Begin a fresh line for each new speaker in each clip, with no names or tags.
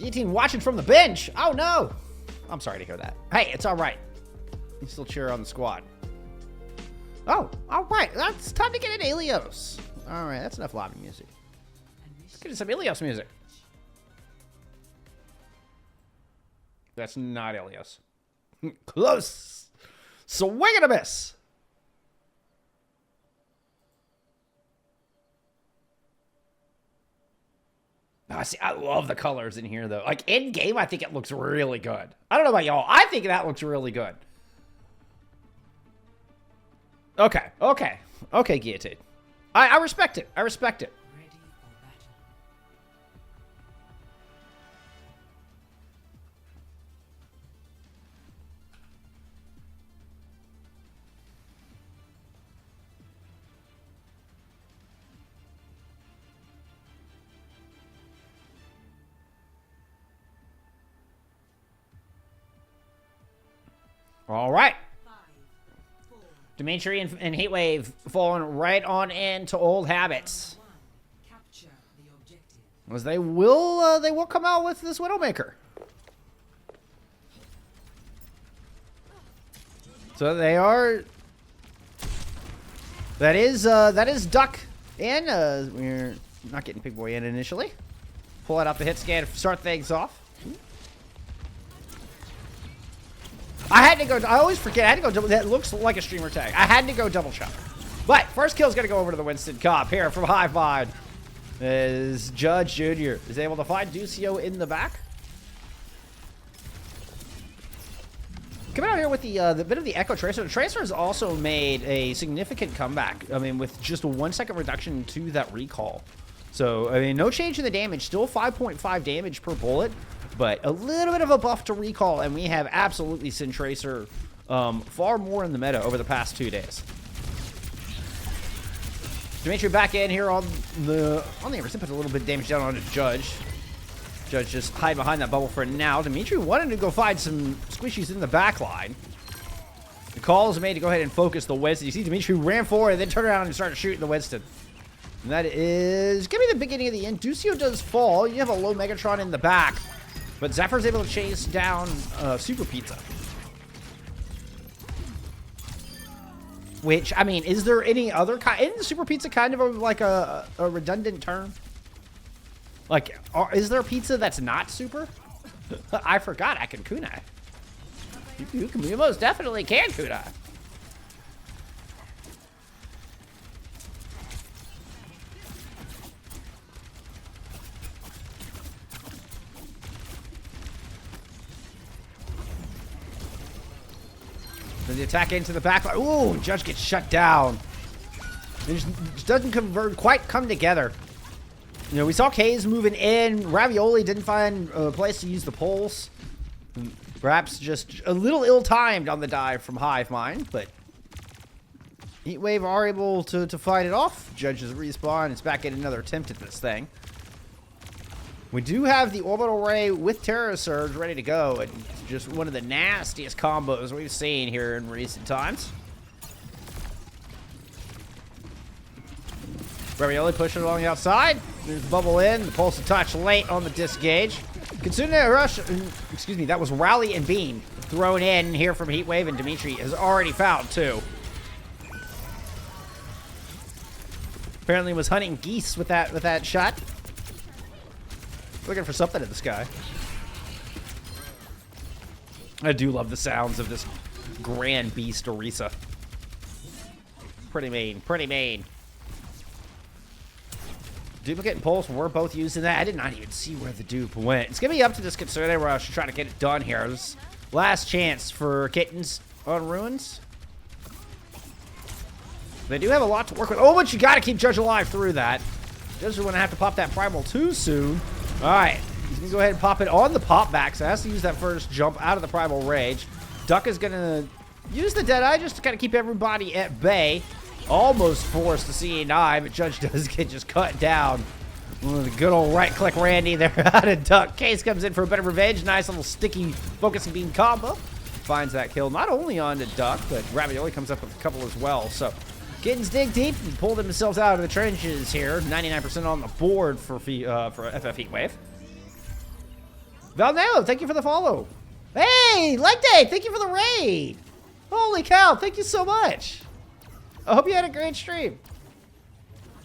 Guillotine watching from the bench. Oh, no. I'm sorry to hear that. Hey, it's all right. You still cheer on the squad. Oh, all right. That's time to get an Ilios. All right, that's enough lobby music. Let's get some Ilios music. That's not Ilios. Close. Swing and a miss. Oh, see, I love the colors in here, though. Like, in game, I think it looks really good. I don't know about y'all. I think that looks really good. Okay, okay. Okay, Guillotine. I respect it. I respect it. All right. Dimitri and Heatwave falling right on into old habits. As they will come out with this Widowmaker. So they are. That is Duck in. We're not getting Pig Boy in initially. Pull it out the hit scan to start things off. I had to go. I always forget. I had to go double. That looks like a streamer tag. I had to go double chop. But first kill's gonna go over to the Winston Cop here from Hivemind. As Judge Jr. is able to find Ducio in the back. Coming out here with the bit of the Echo Tracer. The Tracer has also made a significant comeback. I mean, with just a 1 second reduction to that recall. So, I mean, no change in the damage. Still 5.5 damage per bullet. But a little bit of a buff to recall, and we have absolutely seen Tracer far more in the meta over the past 2 days. Dimitri back in here on the Everson, put a little bit of damage down on the Judge. Judge just hide behind that bubble for now. Dimitri wanted to go find some squishies in the back line. The call is made to go ahead and focus the Winston. You see Dimitri ran forward and then turned around and started shooting the Winston. And that is going to be the beginning of the end. Ducio does fall. You have a low Megatron in the back. But Zephyr's able to chase down Super Pizza. Which, I mean, is there any other kind? Isn't Super Pizza kind of like a redundant term? Like, is there a pizza that's not super? I forgot I can kunai. You most definitely can kunai. The attack into the back. Ooh, Judge gets shut down. It just doesn't quite come together. You know, we saw K's moving in. Ravioli didn't find a place to use the pulse. Perhaps just a little ill-timed on the dive from Hivemind, but Heatwave are able to fight it off. Judge's respawn. It's back at another attempt at this thing. We do have the Orbital Ray with Terra Surge ready to go, and just one of the nastiest combos we've seen here in recent times. Ravioli pushing along the outside. There's the bubble in, the pulse of touch late on the disengage. Kitsune Rush, excuse me, that was Rally and Beam thrown in here from Heatwave, and Dimitri has already found two. Apparently was hunting geese with that shot. Looking for something in the sky. I do love the sounds of this grand beast Orisa. Pretty mean, pretty mean. Duplicate and Pulse were both using that. I did not even see where the dupe went. It's going to be up to this Kitsune Rush to try to get it done here. This last chance for Kittens on Ruins. They do have a lot to work with. Oh, but you got to keep Judge alive through that. Judge is going to have to pop that Primal too soon. All right, he's going to go ahead and pop it on the pop back, so has to use that first jump out of the Primal Rage. Duck is going to use the Deadeye just to kind of keep everybody at bay. Almost forced to CA9, but Judge does get just cut down. The good old right-click Randy there out of Duck. Case comes in for a bit of revenge. Nice little sticky focusing beam combo. Finds that kill not only on the Duck, but Ravioli comes up with a couple as well. So Kittens dig deep and pull themselves out of the trenches here. 99% on the board for FF Heatwave. Valneo, thank you for the follow. Hey, Leg Day, thank you for the raid. Holy cow, thank you so much. I hope you had a great stream.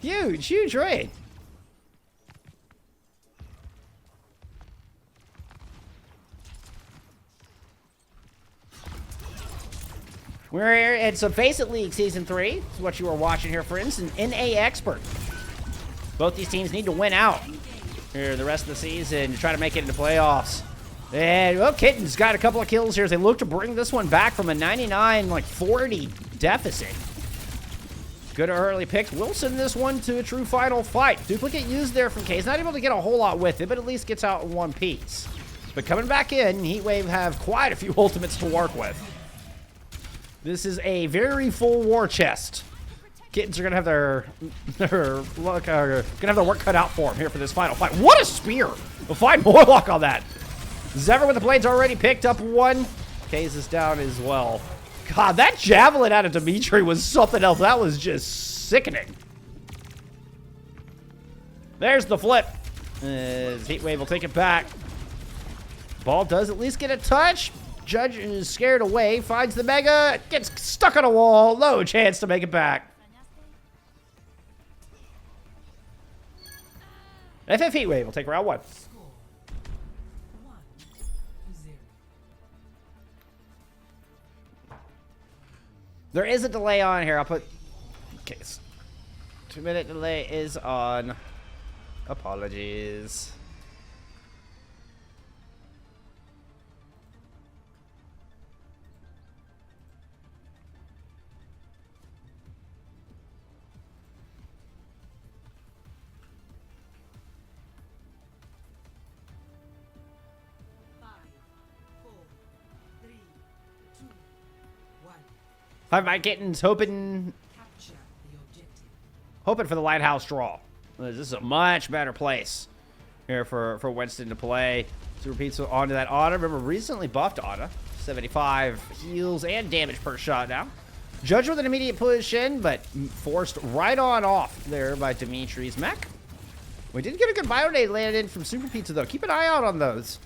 Huge, huge raid. We're here at some FACEIT League Season 3. This is what you are watching here, friends. An NA expert. Both these teams need to win out here the rest of the season to try to make it into playoffs. And, well, Kittens got a couple of kills here as they look to bring this one back from a 99-40 deficit. Good early picks. Will send this one to a true final fight. Duplicate used there from Case. Not able to get a whole lot with it, but at least gets out in one piece. But coming back in, Heatwave have quite a few ultimates to work with. This is a very full war chest. Kittens are gonna have their work cut out for them here for this final fight. What a spear! We'll find Morlock on that. Zephyr with the blades already picked up one. Case is down as well. God, that javelin out of Dimitri was something else. That was just sickening. There's the flip. Heatwave will take it back. Ball does at least get a touch. Judge is scared away, finds the Mega, gets stuck on a wall, no chance to make it back. FF Heatwave will take round 1. There is a delay on here, I'll put, okay, 2-minute delay is on, apologies. Hivemind Kittens hoping for the lighthouse draw. This is a much better place here for Winston to play. Super Pizza onto that Ana. Remember, recently buffed Ana. 75 heals and damage per shot now. Judge with an immediate push in, but forced right on off there by Dimitri's mech. We did get a good Bionade landed in from Super Pizza, though. Keep an eye out on those.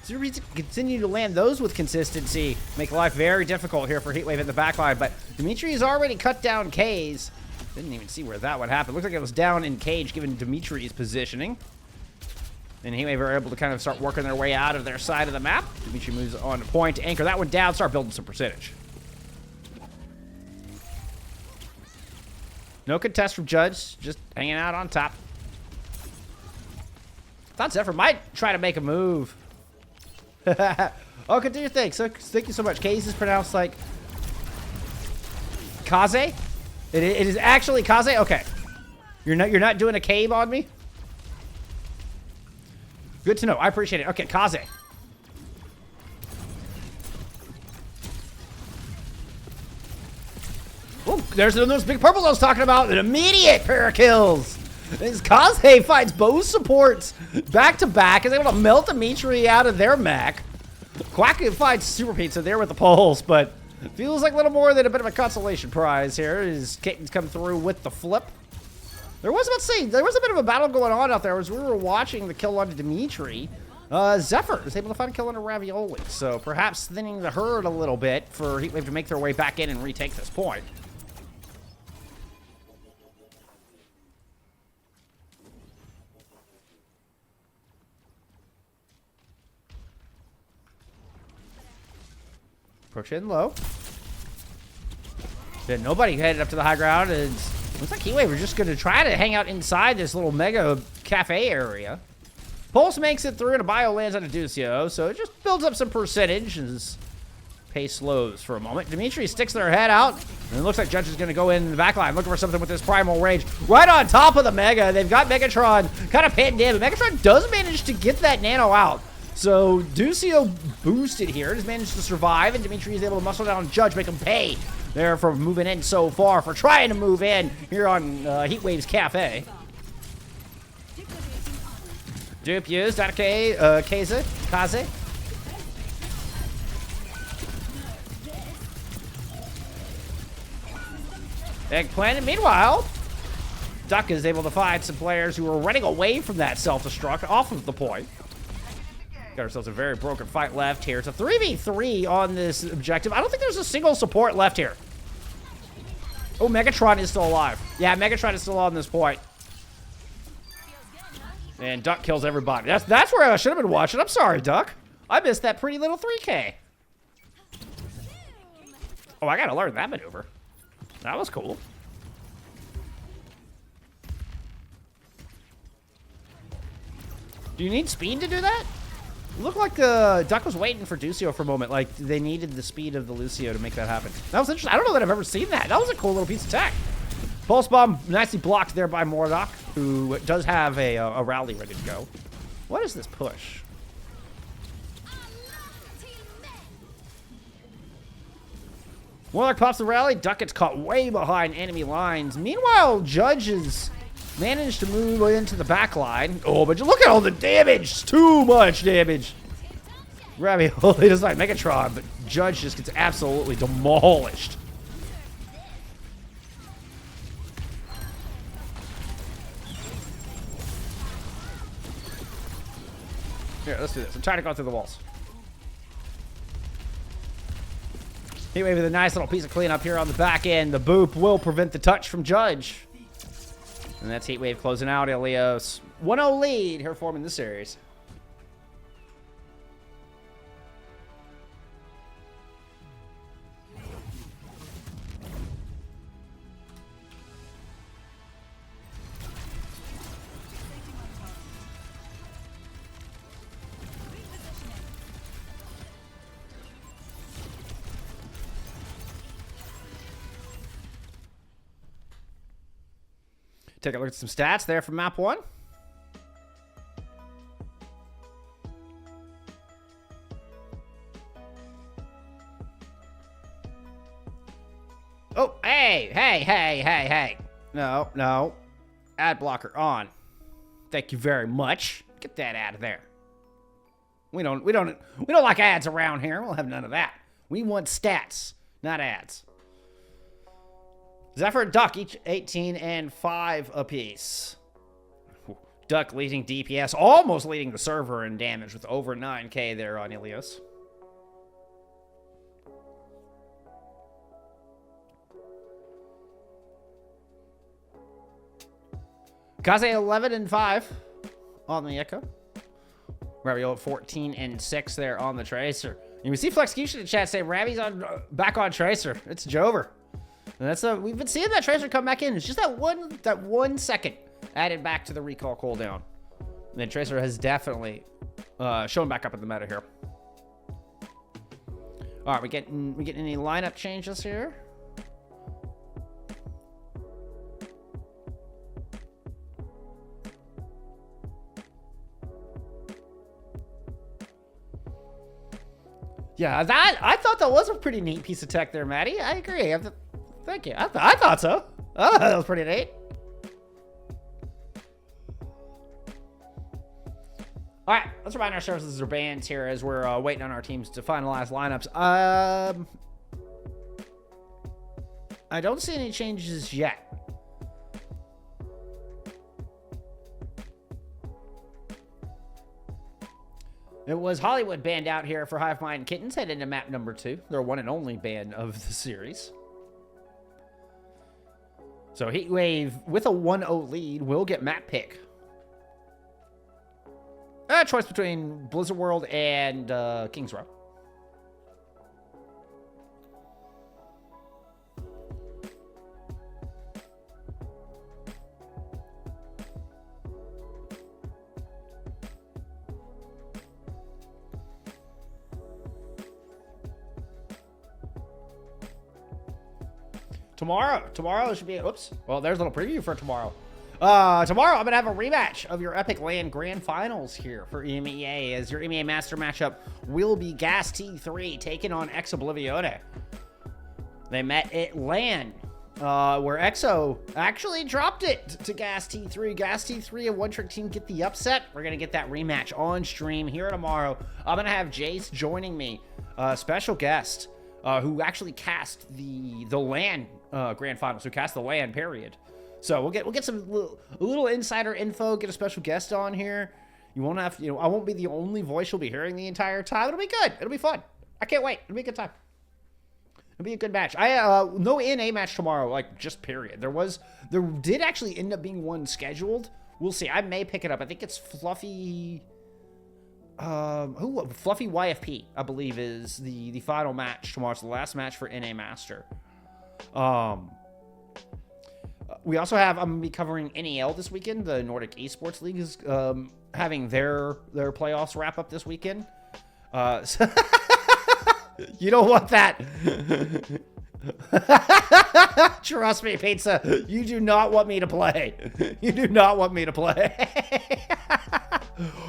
Super Pizza continue to land those with consistency. Make life very difficult here for Heatwave in the backline. But Dimitri has already cut down K's. Didn't even see where that one happened. Looks like it was down in cage given Dimitri's positioning. And Heatwave are able to kind of start working their way out of their side of the map. Dimitri moves on to point to anchor that one down, start building some percentage. No contest from Judge, just hanging out on top. Thought Zephyr might try to make a move. Oh, continue. Thanks. So, thank you so much. Case is pronounced like Kaze. It is actually Kaze. Okay, you're not doing a cave on me. Good to know. I appreciate it. Okay, Kaze. Oh, there's those big purples I was talking about. An immediate pair of kills. As Kaze finds both supports back to back, is able to melt Dimitri out of their mech. Quack finds Super Pizza there with the pulse, but feels like a little more than a bit of a consolation prize here as Kittens come through with the flip. There was a bit of a battle going on out there as we were watching the kill onto Dimitri. Zephyr is able to find a kill on a Ravioli, so perhaps thinning the herd a little bit for Heatwave to make their way back in and retake this point. Approach in low. Yeah, nobody headed up to the high ground. And looks like Heatwave are just going to try to hang out inside this little mega cafe area. Pulse makes it through and a bio lands on a Ducio, so it just builds up some percentage as pace slows for a moment. Dimitri sticks their head out, and it looks like Judge is going to go in the back line looking for something with this primal rage. Right on top of the Mega, they've got Megatron kind of pinned in, but Megatron does manage to get that nano out. So Ducio boosted here, has managed to survive, and Dimitri is able to muscle down Judge, make him pay there for moving in so far, for trying to move in here on Heatwave's Cafe. Dupe used out of Kaze. Eggplant, and meanwhile, Duck is able to find some players who are running away from that self-destruct off of the point. Got ourselves a very broken fight left here. It's a 3v3 on this objective. I don't think there's a single support left here. Oh, Megatron is still alive. Yeah, Megatron is still on this point. And Duck kills everybody. That's where I should have been watching. I'm sorry, Duck. I missed that pretty little 3K. Oh, I gotta learn that maneuver. That was cool. Do you need speed to do that? It looked like Duck was waiting for Ducio for a moment. Like, they needed the speed of the Lucio to make that happen. That was interesting. I don't know that I've ever seen that. That was a cool little piece of tech. Pulse Bomb nicely blocked there by Mordok, who does have a rally ready to go. What is this push? Mordok pops the rally. Duck gets caught way behind enemy lines. Meanwhile, Judge has managed to move into the back line. Oh, but look at all the damage. It's too much damage. Ravioli does like Megatron, but Judge just gets absolutely demolished. Here, let's do this. I'm trying to go through the walls. Heatwave with a nice little piece of cleanup here on the back end. The boop will prevent the touch from Judge. And that's Heatwave closing out Ilios. 1-0 lead here forming the series. Take a look at some stats there from map 1. Oh, hey. No. Ad blocker on. Thank you very much. Get that out of there. We don't like ads around here. We'll have none of that. We want stats, not ads. Zephyr and Duck, each 18 and 5 apiece. Duck leading DPS, almost leading the server in damage with over 9k there on Ilios. Kaze 11 and 5 on the Echo. Ravioli 14 and 6 there on the Tracer. And we see Flexecution in chat say Ravi's back on Tracer. It's Jover. And that's we've been seeing that Tracer come back in. It's just that one second added back to the recall cooldown. And then Tracer has definitely shown back up in the meta here. All right, we getting any lineup changes here? Yeah, I thought that was a pretty neat piece of tech there, Maddie. I agree. Thank you. I thought so. Oh, that was pretty neat. All right, let's remind ourselves this is our bands here as we're waiting on our teams to finalize lineups. I don't see any changes yet. It was Hollywood banned out here for Hivemind and Kittens, headed into map number 2. Their one and only ban of the series. So Heatwave, with a 1-0 lead, will get map pick. A choice between Blizzard World and Kings Row. Tomorrow should be, oops. Well, there's a little preview for tomorrow. Tomorrow I'm gonna have a rematch of your Epic LAN Grand Finals here for EMEA, as your EMEA Master matchup will be Gas T3 taking on Ex Oblivione. They met at LAN, where EXO actually dropped it to Gas T3. Gas T3 and One Trick Team get the upset. We're gonna get that rematch on stream here tomorrow. I'm gonna have Jace joining me, special guest, who actually cast the LAN Grand Finals, who cast the LAN period. So we'll get some little insider info, get a special guest on here, You won't have, you know, I won't be the only voice you'll be hearing the entire time. It'll be good. It'll be fun. I can't wait. It'll be a good time. It'll be a good match. No NA match tomorrow, like, just period. There did actually end up being one scheduled. We'll see. I may pick it up. I think it's Fluffy, Fluffy YFP, I believe, is the final match tomorrow. It's the last match for NA Master. We also have, I'm going to be covering NEL this weekend. The Nordic Esports League is having their playoffs wrap up this weekend. So you don't want that. Trust me, Pizza. You do not want me to play. You do not want me to play.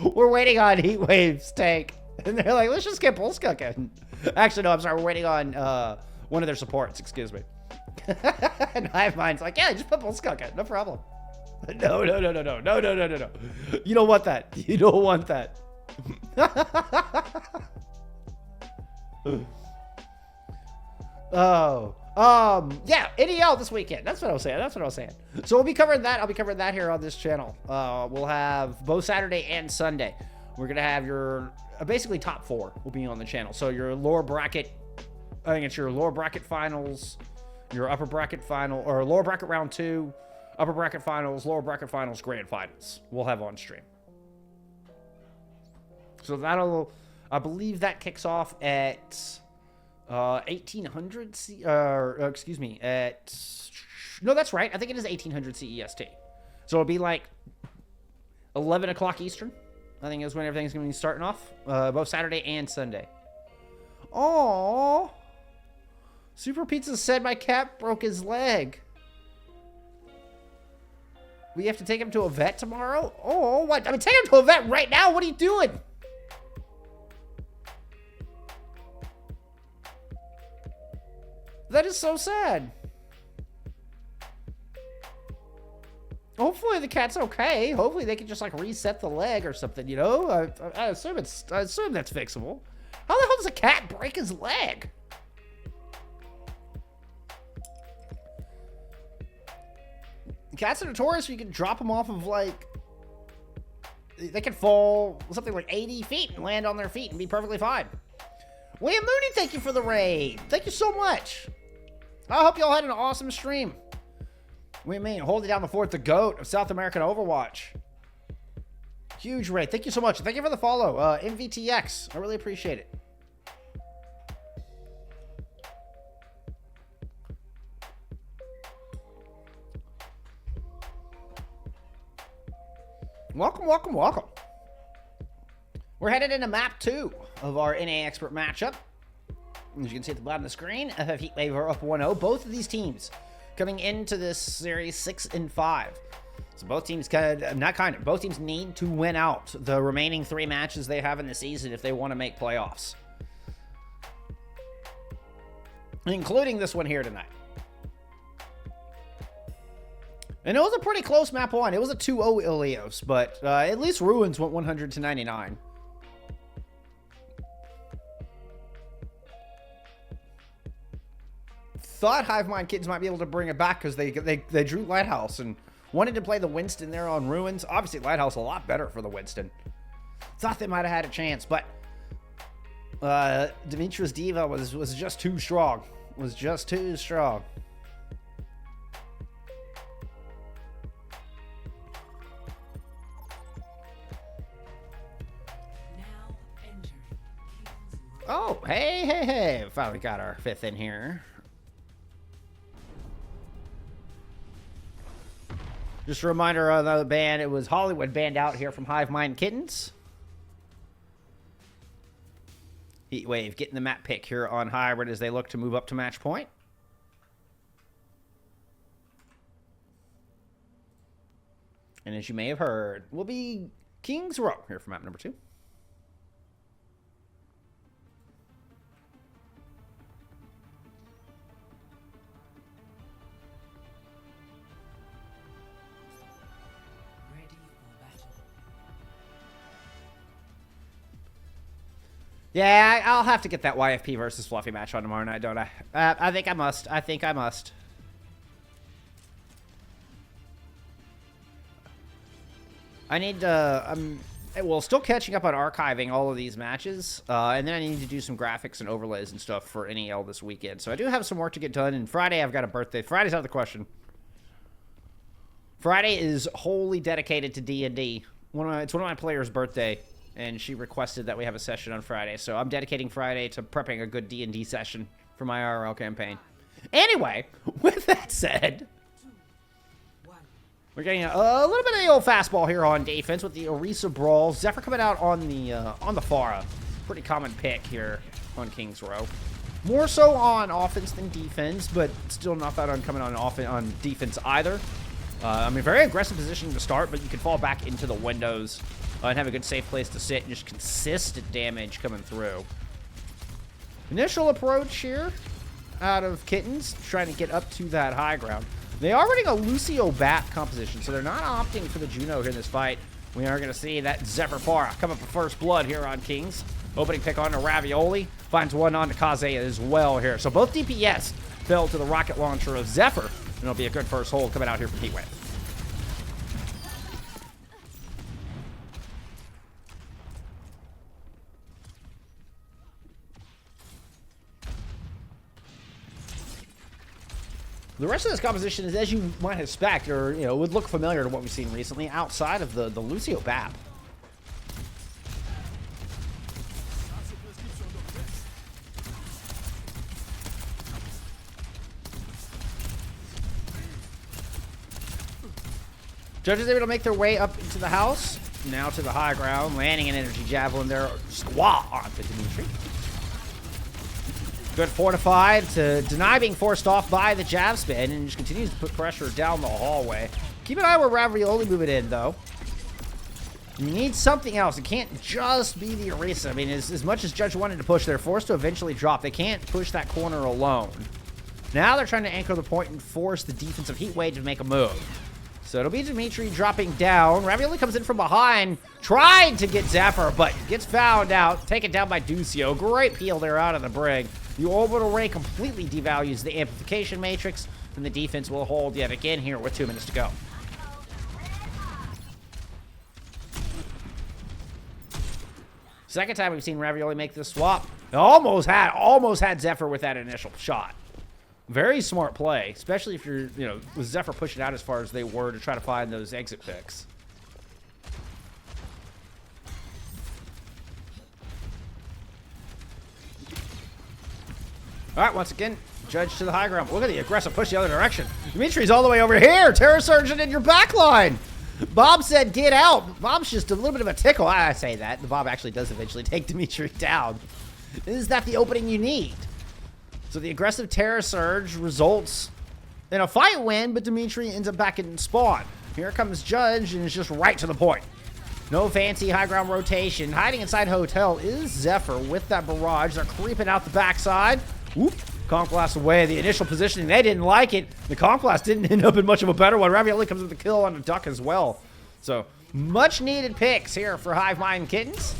We're waiting on Heatwave's tank. And they're like, let's just get Pulse cooking. Actually, no, I'm sorry. We're waiting on one of their supports. Excuse me. And Hivemind's like, yeah, just put Pulse cooking. No problem. No. You don't want that. You don't want that. Yeah, NEL this weekend. That's what I was saying. So we'll be covering that. I'll be covering that here on this channel. We'll have both Saturday and Sunday. We're gonna have your basically top 4 will be on the channel. So your lower bracket, I think it's your lower bracket finals, your upper bracket final, or lower bracket round 2, upper bracket finals, lower bracket finals, grand finals. We'll have on stream. So that'll, I believe that kicks off at 1800 excuse me, no, that's right. I think it is 1800 CEST. So it'll be like 11 o'clock Eastern. I think is when everything's going to be starting off, both Saturday and Sunday. Aww. Super Pizza said my cat broke his leg. We have to take him to a vet tomorrow? Oh, what? I mean, take him to a vet right now. What are you doing? That is so sad. Hopefully the cat's okay. Hopefully they can just like reset the leg or something, you know? I assume that's fixable. How the hell does a cat break his leg? Cats are notorious. You can drop them off of like, they can fall something like 80 feet and land on their feet and be perfectly fine. William Mooney, thank you for the raid. Thank you so much. I hope y'all had an awesome stream. What do you mean? Holding down the fort, the GOAT of South American Overwatch. Huge raid. Thank you so much. Thank you for the follow. MVTX. I really appreciate it. Welcome. We're headed into map 2 of our NA Expert matchup. As you can see at the bottom of the screen, FF Heatwave are up 1-0. Both of these teams coming into this series 6-5. So both teams both teams need to win out the remaining 3 matches they have in the season if they want to make playoffs. Including this one here tonight. And it was a pretty close map 1. It was a 2-0 Ilios, but at least Ruins went 100-99. Thought Hivemind Kittens might be able to bring it back because they drew Lighthouse and wanted to play the Winston there on Ruins. Obviously, Lighthouse a lot better for the Winston. Thought they might have had a chance, but Dimitri's Diva was just too strong. Was just too strong. Oh, hey. Finally got our 5th in here. Just a reminder of the band. It was Hollywood band out here from Hivemind Kittens. Heatwave getting the map pick here on Hybrid as they look to move up to match point. And as you may have heard, will be King's Row here for map number 2. Yeah, I'll have to get that YFP versus Fluffy match on tomorrow night, don't I? I think I must. I need to... Well, still catching up on archiving all of these matches, and then I need to do some graphics and overlays and stuff for NEL this weekend. So I do have some work to get done, and Friday I've got a birthday. Friday's out of the question. Friday is wholly dedicated to D&D. It's one of my players' birthday, and she requested that we have a session on Friday. So I'm dedicating Friday to prepping a good D&D session for my IRL campaign. Anyway, with that said, we're getting a little bit of the old fastball here on defense with the Orisa Brawl. Zephyr coming out on the Pharah. Pretty common pick here on King's Row. More so on offense than defense, but still not that coming on defense either. I mean, very aggressive positioning to start, but you can fall back into the windows and have a good safe place to sit and just consistent damage coming through. Initial approach here out of Kittens, trying to get up to that high ground. They are running a Lucio Bat composition, so they're not opting for the Juno here in this fight. We are going to see that Zephyr Pharah come up for first blood here on Kings. Opening pick on to Ravioli. Finds one on to Kaze as well here. So both DPS fell to the rocket launcher of Zephyr. And it'll be a good first hold coming out here for Heatwave. The rest of this composition is, as you might expect, or would look familiar to what we've seen recently, outside of the Lucio Bap. Judges able to make their way up into the house, now to the high ground, landing an energy javelin there, squat onto Dimitri. Good fortified to deny being forced off by the jab spin and just continues to put pressure down the hallway. Keep an eye where Ravioli moving in, though. You need something else. It can't just be the Orisa. I mean, as much as Judge wanted to push, they're forced to eventually drop. They can't push that corner alone. Now they're trying to anchor the point and force the defensive Heatwave to make a move. So it'll be Dimitri dropping down. Ravioli comes in from behind, trying to get Zephyr, but gets found out. Taken down by Ducio. Great peel there out of the brig. The orbital ray completely devalues the amplification matrix, and the defense will hold yet again here with 2 minutes to go. Second time we've seen Ravioli make this swap. Almost had Zephyr with that initial shot. Very smart play, especially if you're, with Zephyr pushing out as far as they were to try to find those exit picks. All right, once again, Judge to the high ground. Look at the aggressive push the other direction. Dimitri's all the way over here. Terror Surgeon in your back line. Bob said, get out. Bob's just a little bit of a tickle. I say that. The Bob actually does eventually take Dimitri down. Is that the opening you need? So the aggressive Terror Surge results in a fight win, but Dimitri ends up back in spawn. Here comes Judge, and it's just right to the point. No fancy high ground rotation. Hiding inside Hotel is Zephyr with that barrage. They're creeping out the backside. Whoop. Conch Blast away. The initial positioning, they didn't like it. The Conch Blast didn't end up in much of a better one. Ravioli comes with the kill on the Duck as well. So, much needed picks here for Hivemind Kittens,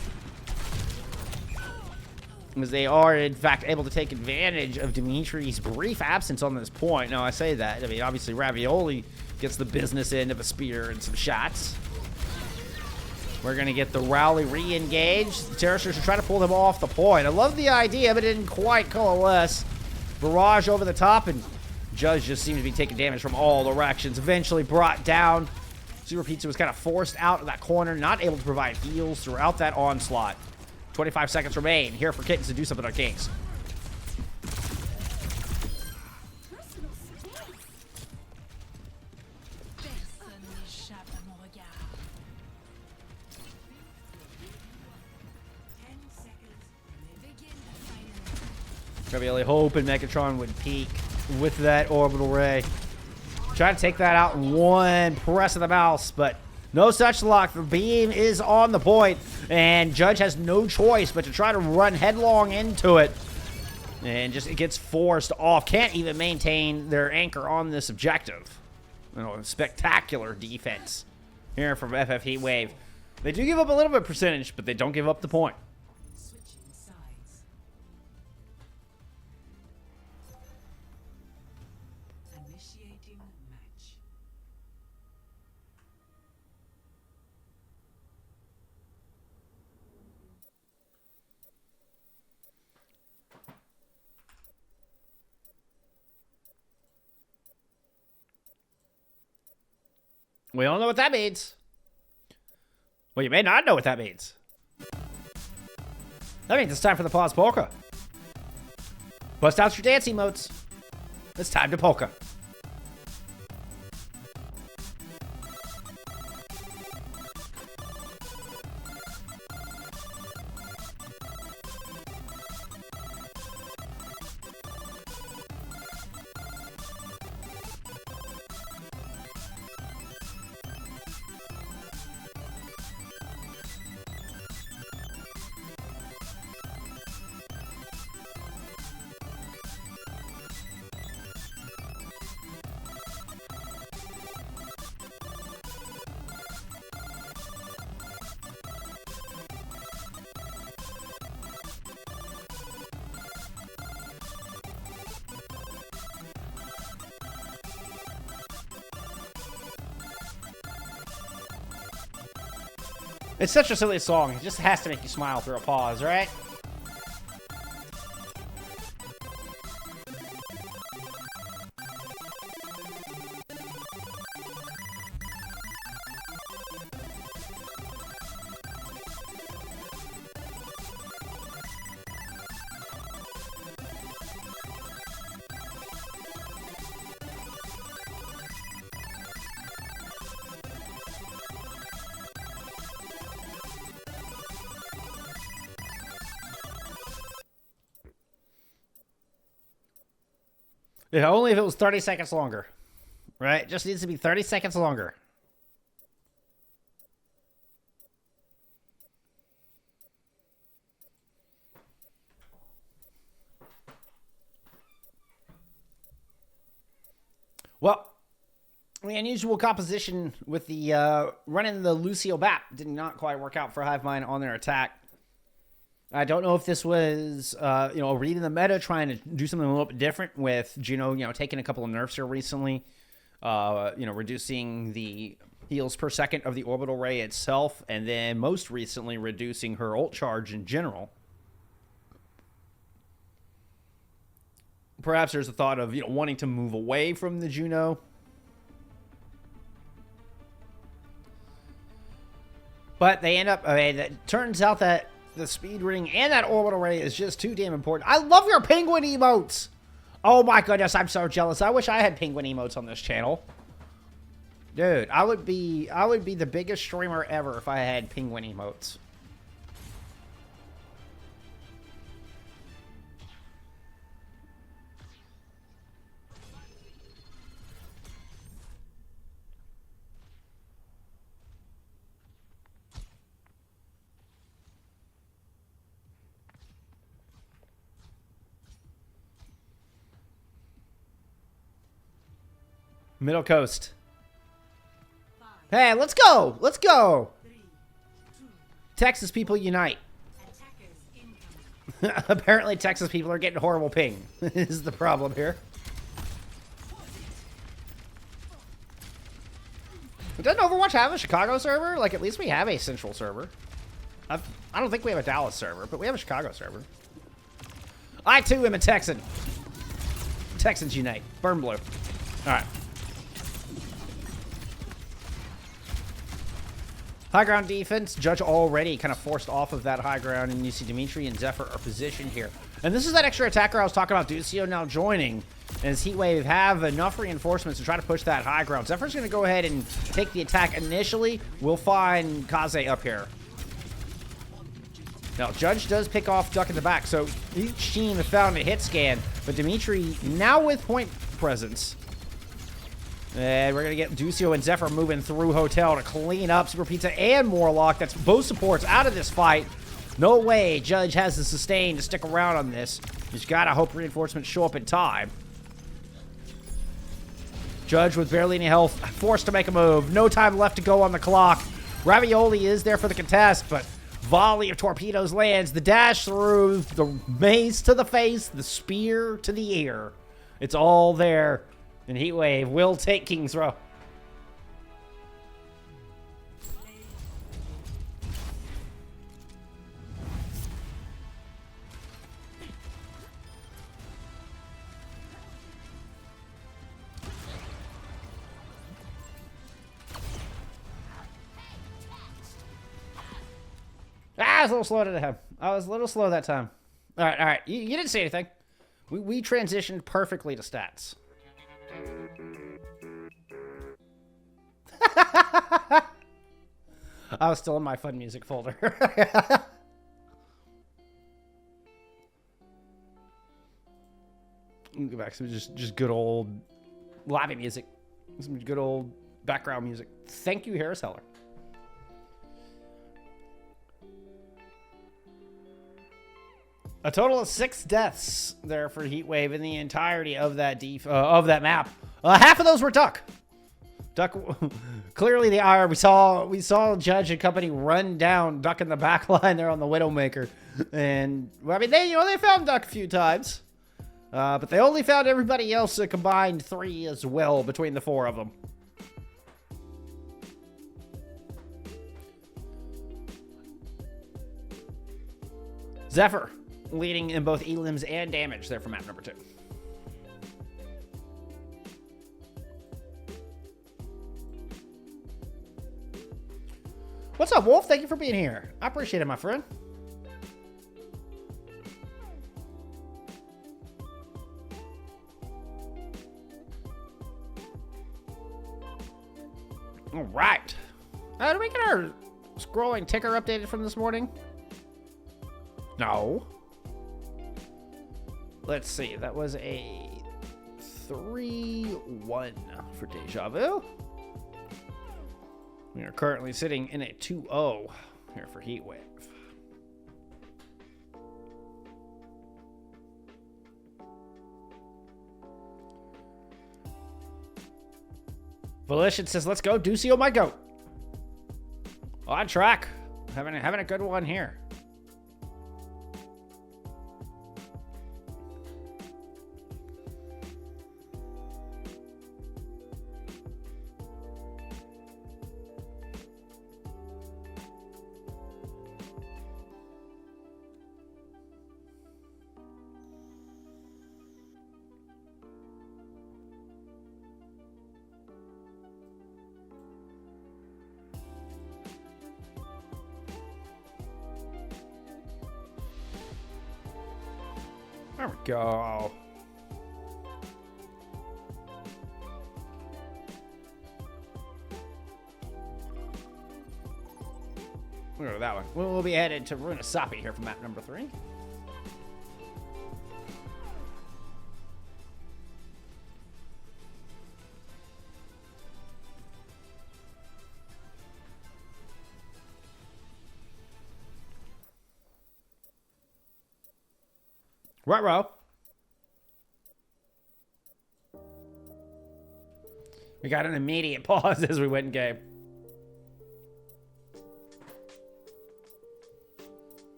as they are, in fact, able to take advantage of Dimitri's brief absence on this point. Now, I say that. I mean, obviously, Ravioli gets the business end of a spear and some shots. We're going to get the Rowley re-engaged. The Terrorsters are trying to pull them off the point. I love the idea, but it didn't quite coalesce. Barrage over the top, and Judge just seemed to be taking damage from all directions. Eventually brought down. Super Pizza was kind of forced out of that corner, not able to provide heals throughout that onslaught. 25 seconds remain here for Kittens to do something on Kings. Ravioli hoping Megatron would peek with that orbital ray. Try to take that out in one press of the mouse, but no such luck. The beam is on the point, and Judge has no choice but to try to run headlong into it. And just it gets forced off. Can't even maintain their anchor on this objective. Spectacular defense here from FF Heatwave. They do give up a little bit of percentage, but they don't give up the point. We all know what that means. Well, you may not know what that means. That means it's time for the pause polka. Bust out your dance emotes. It's time to polka. It's such a silly song. It just has to make you smile through a pause, right? Yeah, only if it was 30 seconds longer. Right? It just needs to be 30 seconds longer. Well, the unusual composition with the running the Lucio Bap did not quite work out for Hivemind on their attack. I don't know if this was, reading the meta, trying to do something a little bit different with Juno, taking a couple of nerfs here recently, reducing the heals per second of the orbital ray itself, and then most recently reducing her ult charge in general. Perhaps there's a thought of, wanting to move away from the Juno. But they end up, it turns out that the speed ring and that orbital ray is just too damn important. I love your penguin emotes. Oh my goodness, I'm so jealous. I wish I had penguin emotes on this channel. Dude, I would be the biggest streamer ever if I had penguin emotes. Middle Coast. Hey, let's go! Let's go! Texas people unite. Apparently Texas people are getting horrible ping. Is the problem here. Doesn't Overwatch have a Chicago server? Like, at least we have a central server. I don't think we have a Dallas server, but we have a Chicago server. I, too, am a Texan. Texans unite. Burn blue. All right. High ground defense. Judge already kind of forced off of that high ground, and you see Dimitri and Zephyr are positioned here. And this is that extra attacker I was talking about, Ducio now joining. As Heatwave have enough reinforcements to try to push that high ground. Zephyr's going to go ahead and take the attack initially. We'll find Kaze up here. Now, Judge does pick off Duck in the back, so each team has found a hit scan. But Dimitri, now with point presence. And we're going to get Ducio and Zephyr moving through Hotel to clean up Super Pizza and Morlock. That's both supports out of this fight. No way Judge has the sustain to stick around on this. He's got to hope reinforcements show up in time. Judge with barely any health, forced to make a move. No time left to go on the clock. Ravioli is there for the contest, but volley of torpedoes lands. The dash through, the mace to the face, the spear to the ear. It's all there. And Heatwave will take King's Row. I was a little slow that time. I was a little slow that time. All right, all right. You didn't say anything. We transitioned perfectly to stats. I was still in my fun music folder. Go back to just good old lobby music. Some good old background music. Thank you, Harris Heller. A total of 6 deaths there for Heatwave in the entirety of that map. Half of those were Duck. Duck, clearly the IR. We saw Judge and company run down Duck in the back line there on the Widowmaker, and well, I mean they found Duck a few times, but they only found everybody else a combined 3 as well between the 4 of them. Zephyr leading in both elims and damage there for map number 2. What's up, Wolf? Thank you for being here. I appreciate it, my friend. All right. Did we get our scrolling ticker updated from this morning? No. Let's see. That was a 3-1 for Deja Vu. We are currently sitting in a 2-0 here for Heatwave. Volition says, let's go. Ducio, my goat. On track. Having a good one here. There we go. Look at that one. We'll be headed to Runasapi here for map number 3. Right, row. We got an immediate pause as we went in game.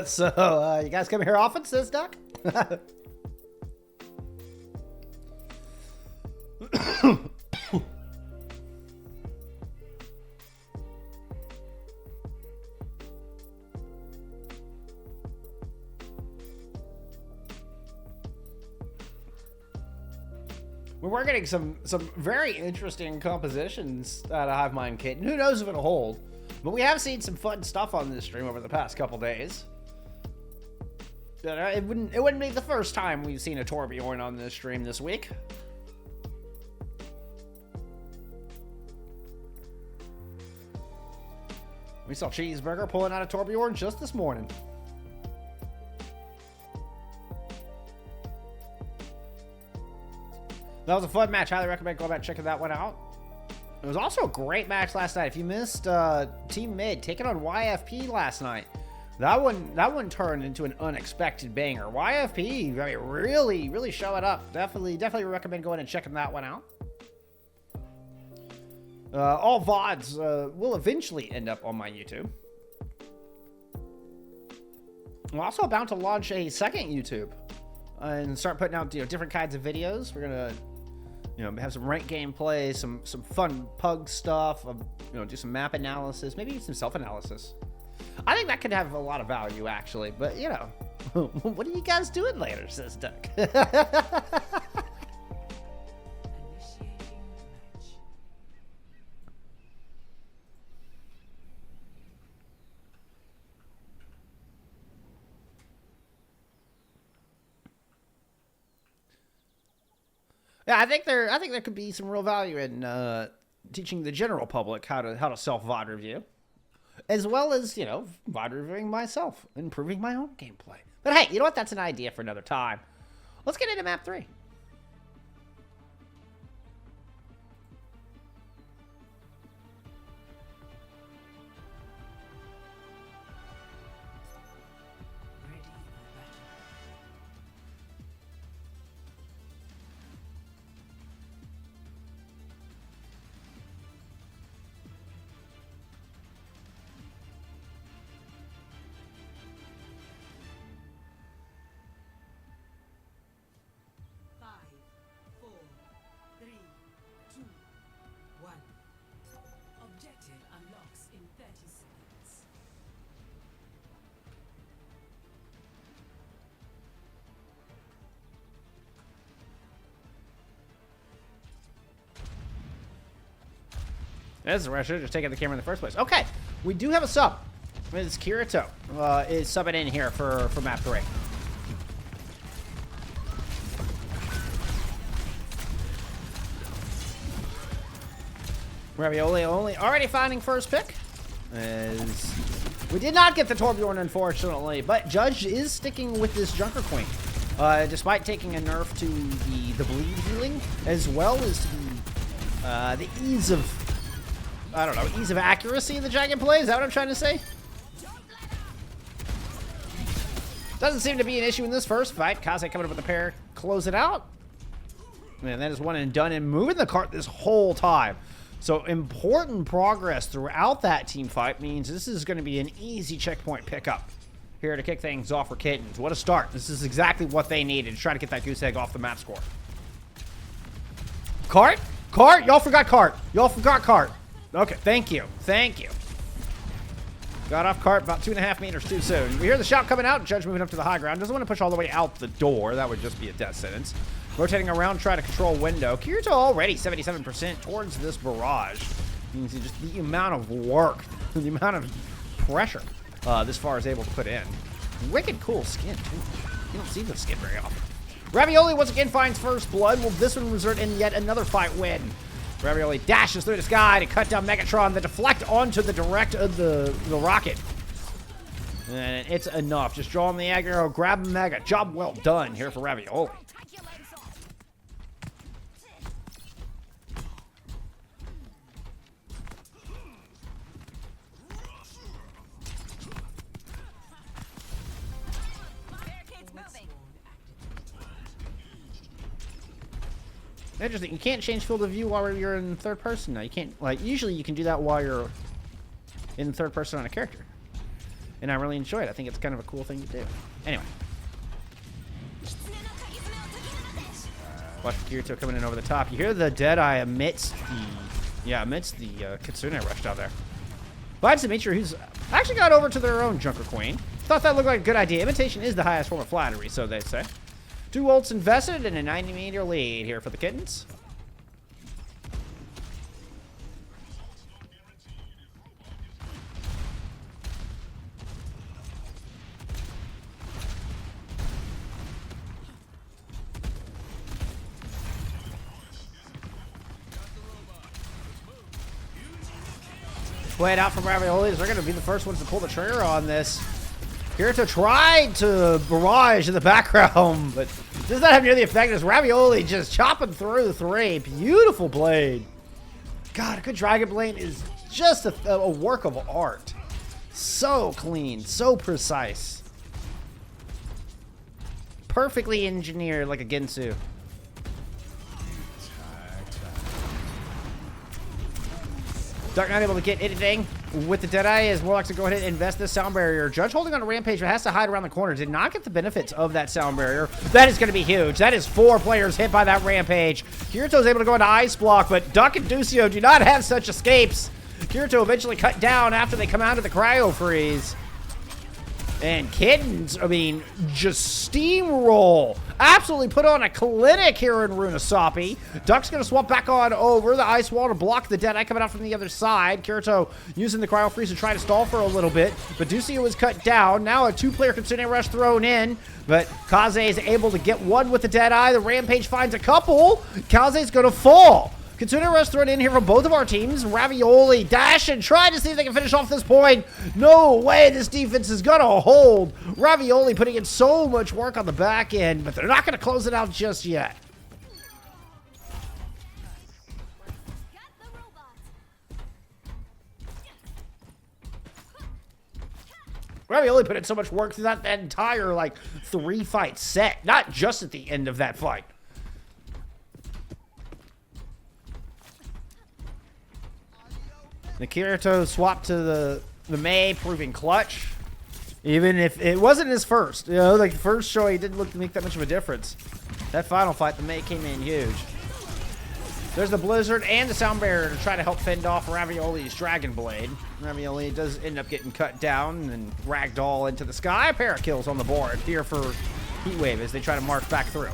So, you guys come here often, says Duck? We're getting some very interesting compositions out of Hivemind Kitten. Who knows if it'll hold? But we have seen some fun stuff on this stream over the past couple days. It wouldn't be the first time we've seen a Torbjorn on this stream this week. We saw Cheeseburger pulling out a Torbjorn just this morning. That was a fun match. Highly recommend going back and checking that one out. It was also a great match last night. If you missed Team Mid taking on YFP last night, that one turned into an unexpected banger. YFP, I mean, really showing up. Definitely recommend going and checking that one out. All VODs will eventually end up on my YouTube. I'm also about to launch a second YouTube and start putting out different kinds of videos. We're gonna have some ranked gameplay, some fun pug stuff, do some map analysis, maybe some self-analysis. I think that could have a lot of value, actually. But, you know, what are you guys doing later, says Duck. Yeah, I think there could be some real value in teaching the general public how to self VOD review, as well as, you know, VOD reviewing myself, improving my own gameplay. But hey, you know what? That's an idea for another time. Let's get into map 3. This is where I should have just taken the camera in the first place. Okay, we do have a sub. It's Kirito is subbing in here for map 3. Ravioli already finding first pick. As we did not get the Torbjorn, unfortunately, but Judge is sticking with this Junker Queen. Despite taking a nerf to the bleed healing, as well as to the ease of, I don't know, ease of accuracy in the Dragon play. Is that what I'm trying to say? Doesn't seem to be an issue in this first fight. Kaze coming up with a pair, close it out. Man, that is one and done, and moving the cart this whole time. So important progress throughout that team fight means this is going to be an easy checkpoint pickup here to kick things off for Kittens. What a start. This is exactly what they needed to try to get that goose egg off the map score. Cart? Cart? Y'all forgot cart. Y'all forgot cart. Okay, thank you. Thank you. Got off cart about 2.5 meters too soon. We hear the shout coming out. Judge moving up to the high ground. Doesn't want to push all the way out the door. That would just be a death sentence. Rotating around, trying to control window. Kirito already 77% towards this barrage. You can see just the amount of work, the amount of pressure this far is able to put in. Wicked cool skin, too. You don't see this skin very often. Ravioli once again finds first blood. Will this one result in yet another fight win? Ravioli dashes through the sky to cut down Megatron, then deflect onto the direct of the rocket. And it's enough. Just draw him the aggro, grab Mega. Job well done here for Ravioli. Interesting. You can't change field of view while you're in third person now. You can't, like, usually you can do that while you're in third person on a character. And I really enjoy it. I think it's kind of a cool thing to do. Anyway. Watch Kirito coming in over the top. You hear the Deadeye amidst the Kitsune rush down there. Finds Dimitri, who's actually got over to their own Junker Queen. Thought that looked like a good idea. Imitation is the highest form of flattery, so they say. 2 ults invested and a 90-meter lead here for the Kittens. Play it out from Ravioli. They're going to be the first ones to pull the trigger on this. Kirito tried to barrage in the background, but does not have near the effect as Ravioli just chopping through 3. Beautiful blade. God, a good Dragon Blade is just a work of art. So clean, so precise. Perfectly engineered like a Gensu. Dark not able to get anything with the Deadeye as Warlock to go ahead and invest this sound barrier. Judge holding on a rampage but has to hide around the corner. Did not get the benefits of that sound barrier. That is going to be huge. That is 4 players hit by that rampage. Kirito's able to go into Ice Block, but Duck and Ducio do not have such escapes. Kirito eventually cut down after they come out of the cryo freeze. And Kittens, I mean, just steamroll. Absolutely put on a clinic here in Runasapi. Duck's going to swap back on over the ice wall to block the Deadeye coming out from the other side. Kirito using the cryo freeze to try to stall for a little bit. But Ducio is cut down. Now a two-player Kitsune Rush thrown in. But Kaze is able to get one with the Deadeye. The Rampage finds a couple. Kaze's going to fall. Kitsune Rush thrown in here from both of our teams. Ravioli dash and try to see if they can finish off this point. No way this defense is going to hold. Ravioli putting in so much work on the back end, but they're not going to close it out just yet. Ravioli put in so much work through that entire, like, 3-fight set. Not just at the end of that fight. The Kirito swap to the Mei, proving clutch. Even if it wasn't his first. You know, like the first show, he didn't look to make that much of a difference. That final fight, the Mei came in huge. There's the Blizzard and the Sound Barrier to try to help fend off Ravioli's Dragon Blade. Ravioli does end up getting cut down and ragdoll into the sky. A pair of kills on the board here for Heatwave as they try to march back through.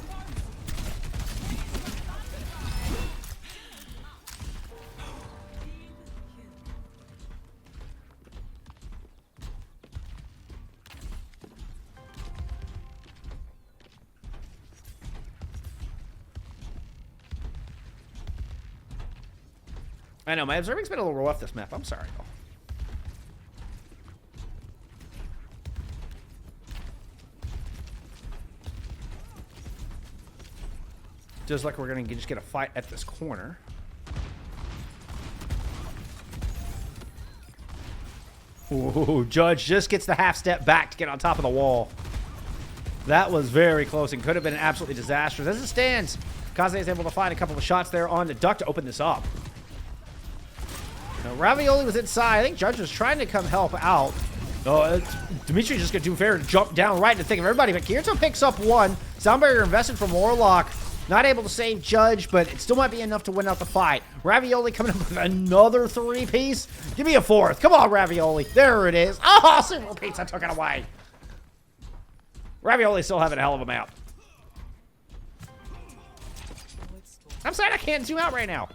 I know, my observing's been a little rough this map. I'm sorry, though. Just like we're going to just get a fight at this corner. Ooh, Judge just gets the half step back to get on top of the wall. That was very close and could have been absolutely disastrous. As it stands, Kaze is able to find a couple of shots there on the Duck to open this up. Now, Ravioli was inside. I think Judge was trying to come help out. Dimitri just going to do fair to jump down right in the thick of everybody. But Kirito picks up one. Sound Barrier invested from Warlock. Not able to save Judge, but it still might be enough to win out the fight. Ravioli coming up with another 3-piece. Give me a fourth. Come on, Ravioli. There it is. Oh, Super Pizza took it away. Ravioli still having a hell of a map. I'm sad I can't zoom out right now.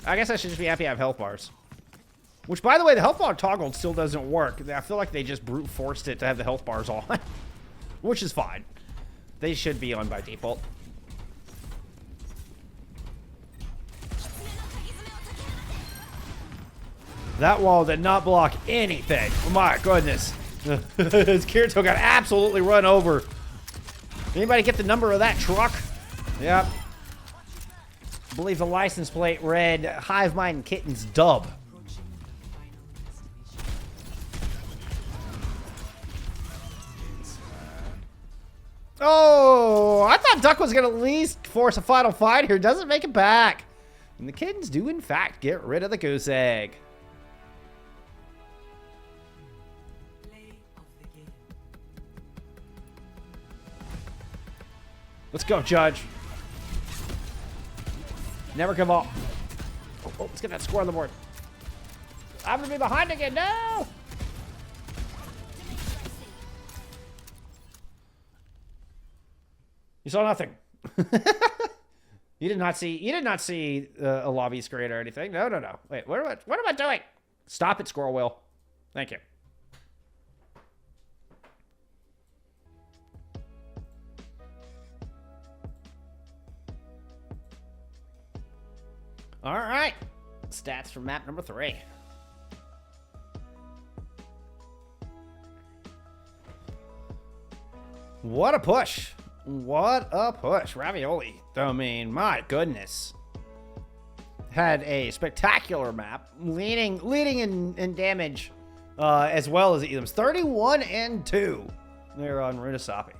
I guess I should just be happy I have health bars. Which, by the way, the health bar toggle still doesn't work. I feel like they just brute forced it to have the health bars on. Which is fine. They should be on by default. That wall did not block anything. Oh my goodness. Kirito got absolutely run over. Anybody get the number of that truck? Yep. I believe the license plate read Hivemind Kittens dub. Oh, I thought Duck was going to at least force a final fight here. Doesn't make it back. And the Kittens do, in fact, get rid of the goose egg. Let's go, Judge. Never give up. Oh, let's get that score on the board. I'm going to be behind again. No! You saw nothing. You did not see a lobby screen or anything. No. Wait, what am I doing? Stop it, Squirrel Will. Thank you. All right. Stats for map number 3. What a push. What a push. Ravioli. I mean, my goodness. Had a spectacular map. Leading in damage as well as the Elims. 31-2 there on Runasapi.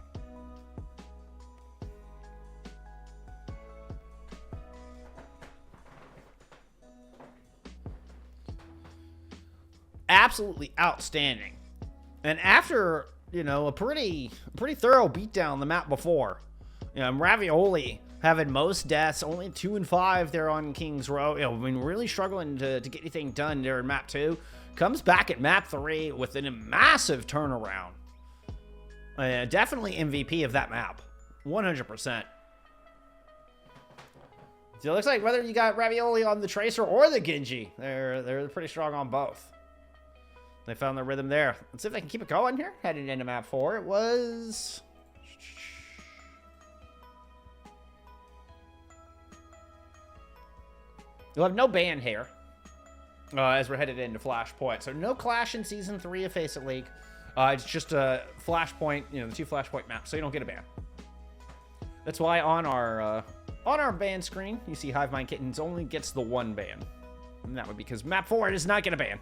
Absolutely outstanding. And after, you know, a pretty thorough beatdown on the map before, you know, Ravioli having most deaths, only 2 and 5 there on King's Row. You know, I mean, really struggling to get anything done there in map 2. Comes back at map 3 with a massive turnaround. Definitely MVP of that map. 100%. So it looks like whether you got Ravioli on the Tracer or the Genji, they're pretty strong on both. They found their rhythm there. Let's see if they can keep it going here. Heading into map 4. It was... You'll have no ban here as we're headed into Flashpoint. So no Clash in Season 3 of FACEIT League. It's just a Flashpoint, you know, the 2 Flashpoint maps, so you don't get a ban. That's why on our ban screen, you see Hivemind Kittens only gets the 1 ban. And that would be because map 4 does not get a ban.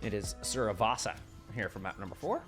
It is Suravasa here for map number 4.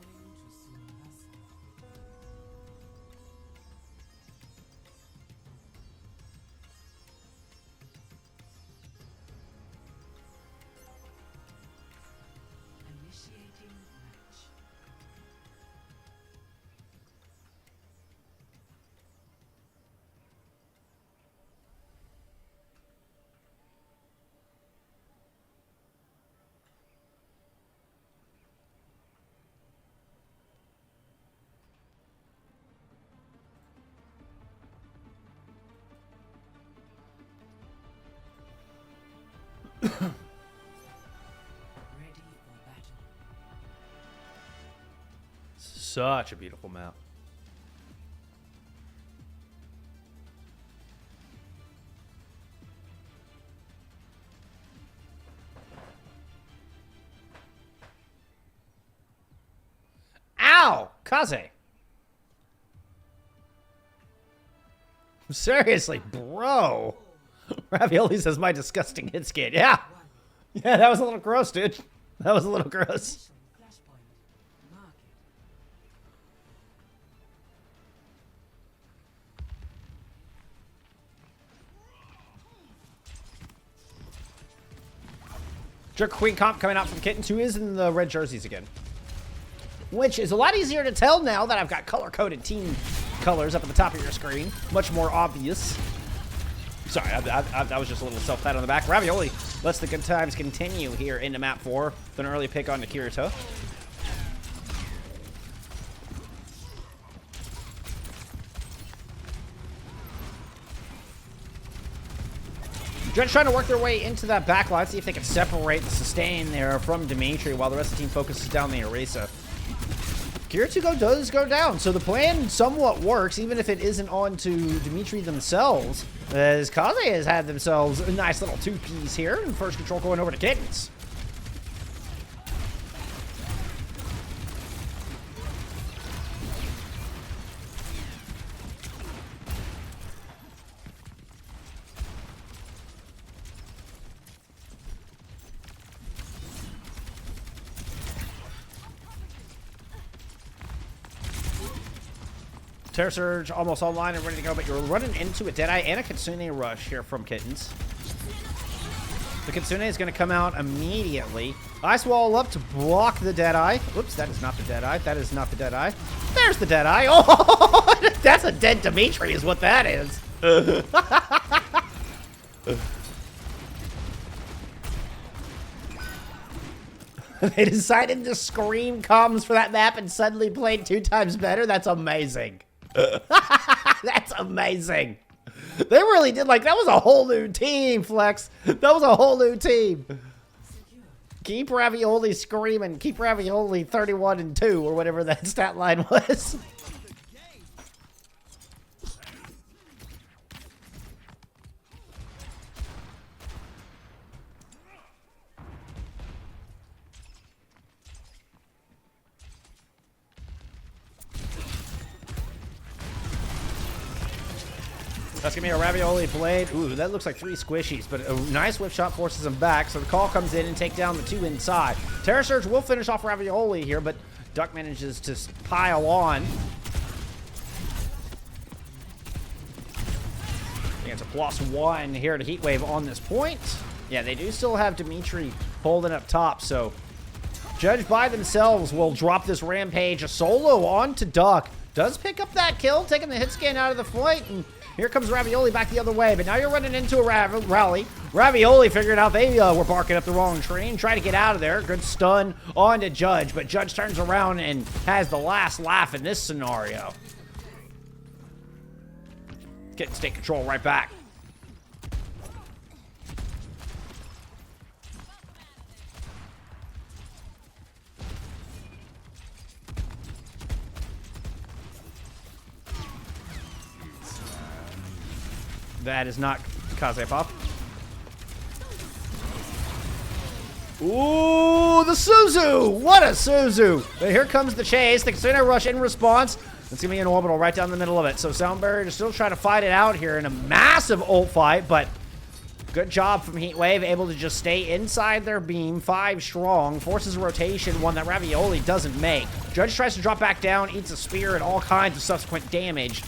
Such a beautiful map. Ow! Kaze! Seriously, bro! Ravioli says my disgusting hit scan. Yeah! Yeah, that was a little gross, dude. That was a little gross. Jerk Queen comp coming out from Kittens, who is in the red jerseys again. Which is a lot easier to tell now that I've got color-coded team colors up at the top of your screen. Much more obvious. Sorry, that was just a little self-pat on the back. Ravioli lets the good times continue here into map 4 with an early pick on Kirito. Judge trying to work their way into that back line, see if they can separate the sustain there from Dimitri while the rest of the team focuses down the Orisa. Kirito does go down, so the plan somewhat works, even if it isn't on to Dimitri themselves, as Kaze has had themselves a nice little 2-piece here, and first control going over to Kittens. Terror Surge almost online and ready to go, but you're running into a Deadeye and a Kitsune rush here from Kittens. The Kitsune is going to come out immediately. Ice Wall up to block the Deadeye. Oops, that is not the Deadeye. That is not the Deadeye. There's the Deadeye. Oh, that's a dead Dimitri is what that is. They decided to scream comms for that map and suddenly played 2 times better. That's amazing. That's amazing. They really did, like, that was a whole new team, Flex. That was a whole new team. Keep Ravioli screaming. Keep Ravioli 31-2 or whatever that stat line was. That's going to be a Ravioli blade. Ooh, that looks like 3 squishies, but a nice whip shot forces him back, so the call comes in and take down the 2 inside. Terror Surge will finish off Ravioli here, but Duck manages to pile on. It's a a +1 here to Heatwave on this point. Yeah, they do still have Dimitri holding up top, so Judge by themselves will drop this Rampage. A solo onto Duck. Does pick up that kill, taking the hit scan out of the fight, and here comes Ravioli back the other way. But now you're running into a rally. Ravioli figured out they were barking up the wrong train, try to get out of there. Good stun onto Judge, but Judge turns around and has the last laugh in this scenario. Kittens take control right back. That is not Kaze Pop. Ooh, the Suzu! What a Suzu! But here comes the chase. The Casino Rush in response. It's going to be an orbital right down the middle of it. So Sound Barrier is still trying to fight it out here in a massive ult fight, but good job from Heatwave, able to just stay inside their beam, 5 strong, forces a rotation, one that Ravioli doesn't make. Judge tries to drop back down, eats a spear, and all kinds of subsequent damage.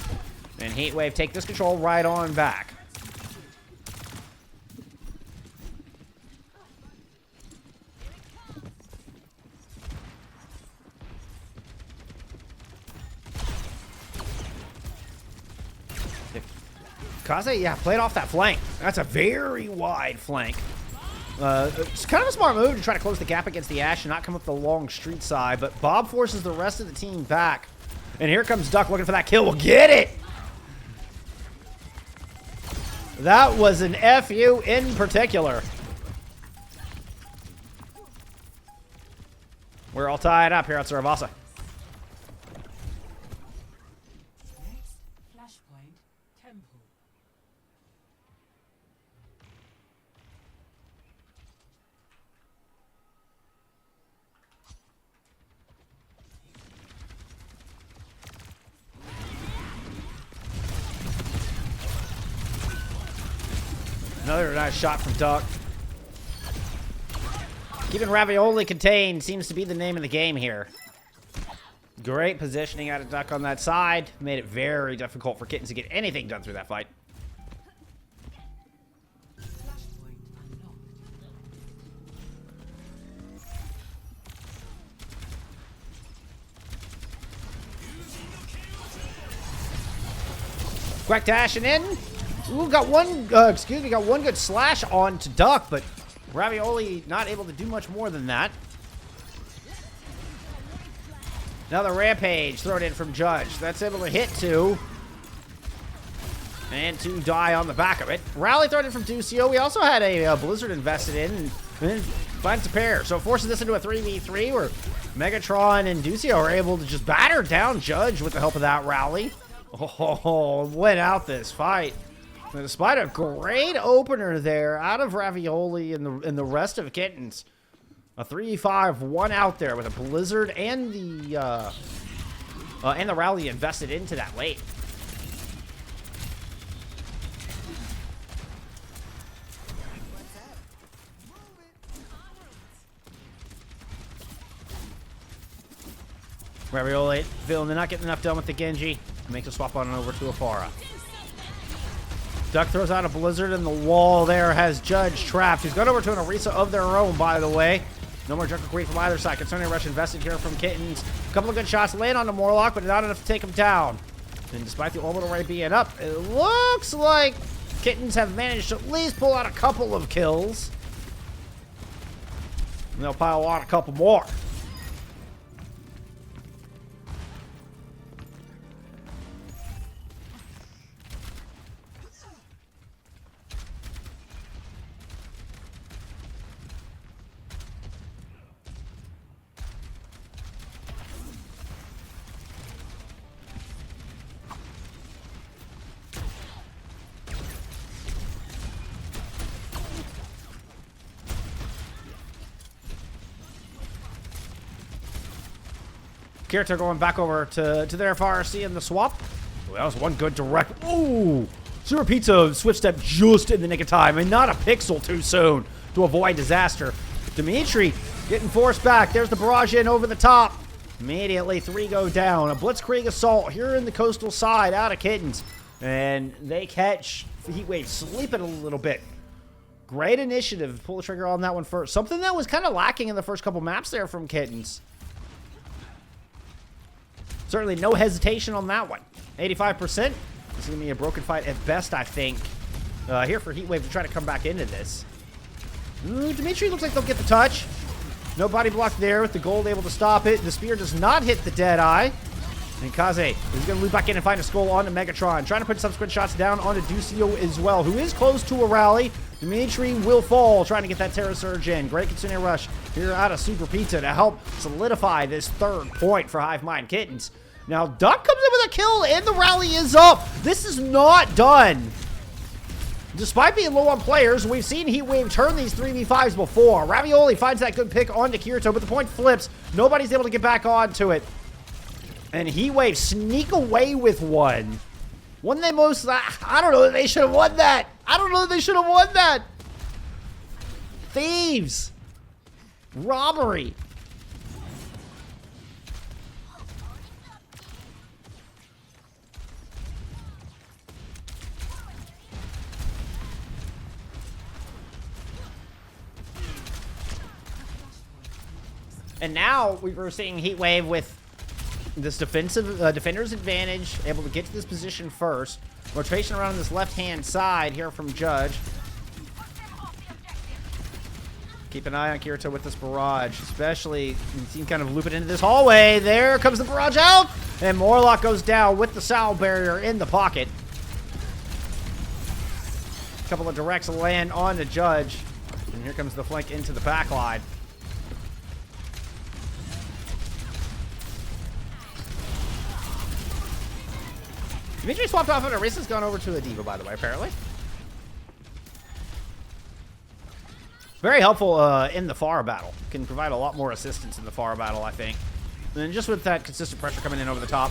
And Heatwave take this control right on back. Kaze, yeah, played off that flank. That's a very wide flank. It's kind of a smart move to try to close the gap against the Ashe and not come up the long street side, but Bob forces the rest of the team back. And here comes Duck looking for that kill. We'll get it! That was an FU in particular. We're all tied up here at Saravasa.
Next flashpoint, Temple.
Another nice shot from Duck. Keeping Ravioli contained seems to be the name of the game here. Great positioning out of Duck on that side. Made it very difficult for Kittens to get anything done through that fight.
Flashpoint unlocked.
Quack dashing in. Ooh, got one good slash on to Duck, but Ravioli not able to do much more than that. Another Rampage thrown in from Judge. That's able to hit 2. And 2 die on the back of it. Rally thrown in from Ducio. We also had a Blizzard invested in and finds a pair. So it forces this into a 3v3 where Megatron and Ducio are able to just batter down Judge with the help of that rally. Oh, went out this fight. And despite a great opener there out of Ravioli and the rest of Kittens, a 3-5-1 out there with a Blizzard and the rally invested into that late. Ravioli feeling they're not getting enough done with the Genji. Makes a swap on over to Afara. Duck throws out a Blizzard, and the wall there has Judge trapped. He's gone over to an Orisa of their own, by the way. No more Jungle Queen from either side. Concerning Rush invested here from Kittens. A couple of good shots land on the Morlock, but not enough to take him down. And despite the orbital ray being up, it looks like Kittens have managed to at least pull out a couple of kills. And they'll pile on a couple more. Kirito going back over to their FRC in the swap. Ooh, that was one good direct. Ooh! Super Pizza switched up just in the nick of time, and not a pixel too soon to avoid disaster. Dimitri getting forced back. There's the barrage in over the top. Immediately, 3 go down. A Blitzkrieg assault here in the coastal side out of Kittens. And they catch Heatwave sleeping a little bit. Great initiative. Pull the trigger on that one first. Something that was kind of lacking in the first couple maps there from Kittens. Certainly no hesitation on that one. 85%. This is going to be a broken fight at best, I think. Here for Heatwave to try to come back into this. Ooh, Dimitri looks like they'll get the touch. No body block there with the gold able to stop it. The spear does not hit the Deadeye. And Kaze is going to loop back in and find a skull onto Megatron. Trying to put subsequent shots down onto Ducio as well, who is close to a rally. Dimitri will fall, trying to get that Terra Surge in. Great Kitsune Rush here out of Super Pizza to help solidify this third point for Hivemind Kittens. Now, Duck comes in with a kill, and the rally is up. This is not done. Despite being low on players, we've seen Heatwave turn these 3v5s before. Ravioli finds that good pick onto Kirito, but the point flips. Nobody's able to get back onto it. And Heatwave sneak away with one. One they most... I don't know that they should have won that. I don't know that they should have won that. Thieves. Robbery. And now we're seeing Heatwave with this defender's advantage, able to get to this position first. Rotation around this left-hand side here from Judge. Keep an eye on Kirito with this barrage, especially you see him kind of loop it into this hallway. There comes the barrage out, and Morlock goes down with the sound barrier in the pocket. A couple of directs land on the Judge, and here comes the flank into the back line. Dimitri swapped off on Arisa's gone over to a D.Va, by the way, apparently. Very helpful in the Pharah battle. Can provide a lot more assistance in the Pharah battle, I think. And then just with that consistent pressure coming in over the top,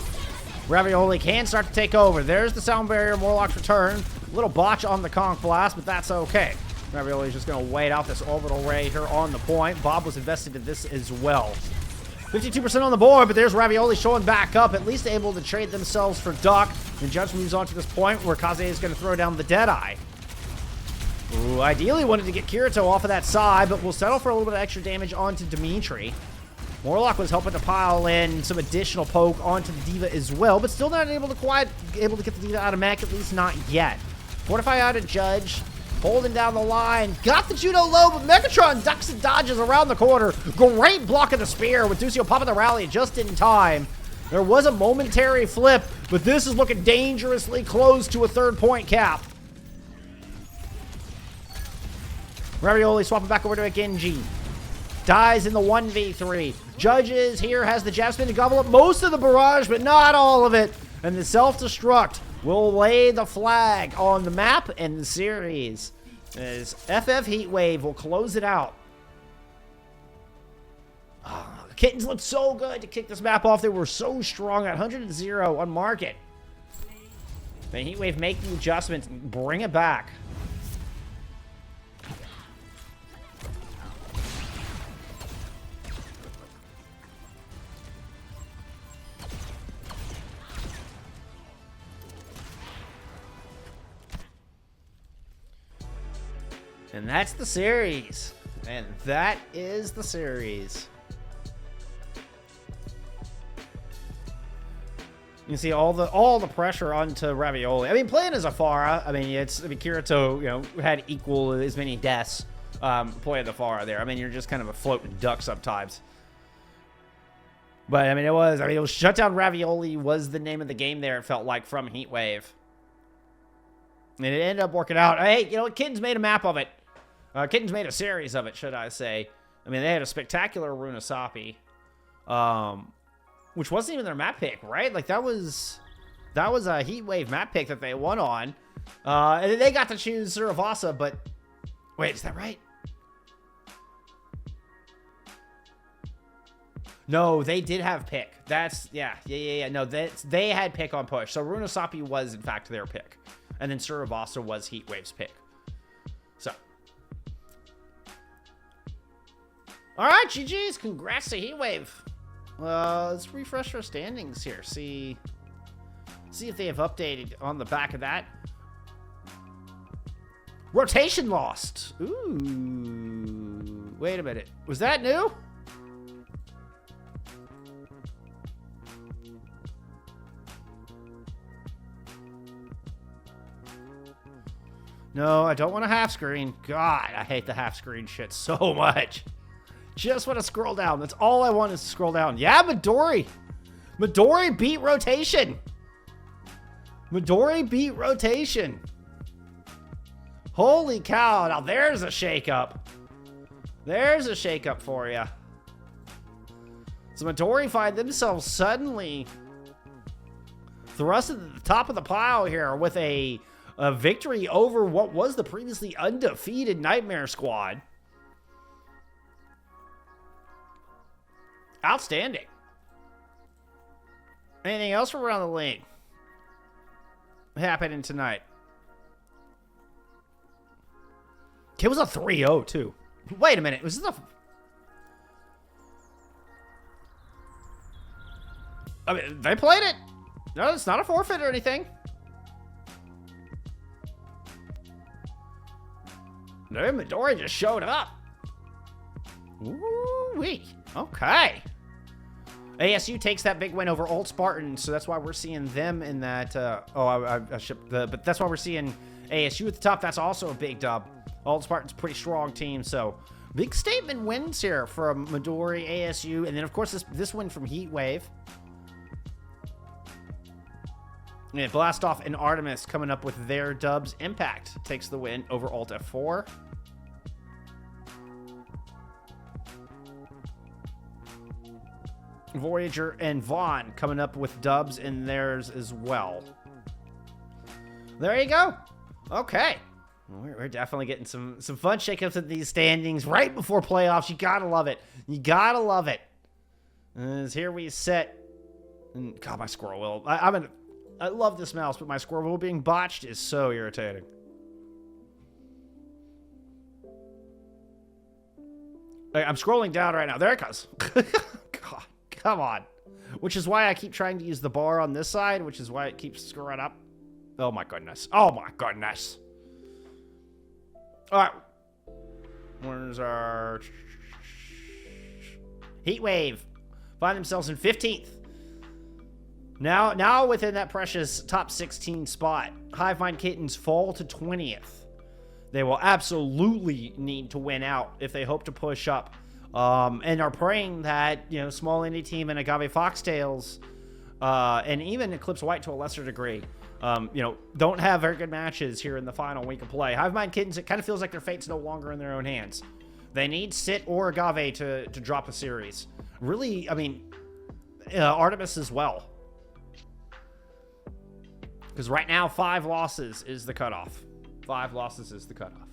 Ravioli can start to take over. There's the sound barrier, Morlock's return. A little botch on the Conch Blast, but that's okay. Ravioli's just going to wait out this orbital ray here on the point. Bob was invested in this as well. 52% on the board, but there's Ravioli showing back up, at least able to trade themselves for Duck. And Judge moves on to this point where Kaze is going to throw down the Deadeye. Ooh, ideally wanted to get Kirito off of that side, but we'll settle for a little bit of extra damage onto Dimitri. Morlock was helping to pile in some additional poke onto the D.Va as well, but still not able to get the D.Va out of mech, at least not yet. Fortify out of Judge. Holding down the line. Got the judo low, but Megatron ducks and dodges around the corner. Great block of the spear with Ducio popping the rally just in time. There was a momentary flip, but this is looking dangerously close to a third point cap. Ravioli swapping back over to a Genji. Dies in the 1v3. Judges here has the jab spin to gobble up most of the barrage, but not all of it. And the self-destruct will lay the flag on the map and the series as FF Heatwave will close it out. Oh, the Kittens looked so good to kick this map off. They were so strong at 100-0 on market. But Heatwave make the adjustments and bring it back. And that's the series. And that is the series. You can see all the pressure onto Ravioli. I mean, playing as a Pharah, Kirito, had equal as many deaths playing the Pharah there. I mean, you're just kind of a floating duck sometimes. But it was Shutdown Ravioli was the name of the game there, it felt like, from Heatwave. And it ended up working out. Hey, Kittens made a map of it. Kittens made a series of it, should I say. I mean, they had a spectacular Runasapi, which wasn't even their map pick, right? Like, that was a Heatwave map pick that they won on. And they got to choose Suravasa, but... Wait, is that right? No, they did have pick. That's... Yeah. No, they had pick on push. So Runasapi was, in fact, their pick. And then Suravasa was Heatwave's pick. So. Alright, GG's. Congrats to Heatwave. Let's refresh our standings here. See See if they have updated on the back of that. Rotation lost. Ooh. Wait a minute. Was that new? No, I don't want a half screen. God, I hate the half screen shit so much. Just want to scroll down. That's all I want is to scroll down. Yeah, Midori. Midori beat rotation. Midori beat rotation. Holy cow. Now there's a shakeup. There's a shakeup for you. So Midori find themselves suddenly thrust at the top of the pile here with a victory over what was the previously undefeated Nightmare Squad. Outstanding. Anything else from around the league happening tonight? It was a 3-0 too. Wait a minute. Was this a... I mean, they played it. No, it's not a forfeit or anything. No, Midori just showed up. Ooh-wee. Okay. ASU takes that big win over Old Spartans, so that's why we're seeing them in that. But that's why we're seeing ASU at the top. That's also a big dub. Old Spartans, pretty strong team, so big statement wins here from Midori, ASU, and then of course this win from Heatwave. And Blast Off and Artemis coming up with their dubs. Impact takes the win over Alt F4. Voyager and Vaughn coming up with dubs in theirs as well. There you go. Okay. We're definitely getting some fun shakeups at these standings right before playoffs. You gotta love it. You gotta love it. As here we sit. And God, my squirrel wheel. I love this mouse, but my squirrel wheel being botched is so irritating. I'm scrolling down right now. There it goes. God, come on. Which is why I keep trying to use the bar on this side, which is why it keeps screwing up. Oh my goodness. Oh my goodness. All right. Where's our Heatwave? Find themselves in 15th. Now within that precious top 16 spot, Hivemind Kittens fall to 20th. They will absolutely need to win out if they hope to push up, and are praying that small indie team and Agave Foxtails, and even Eclipse White to a lesser degree, don't have very good matches here in the final week of play. Hivemind Kittens, it kind of feels like their fate's no longer in their own hands. They need Sit or Agave to drop a series. Really, I mean, Artemis as well. Because right now, 5 losses is the cutoff. 5 losses is the cutoff.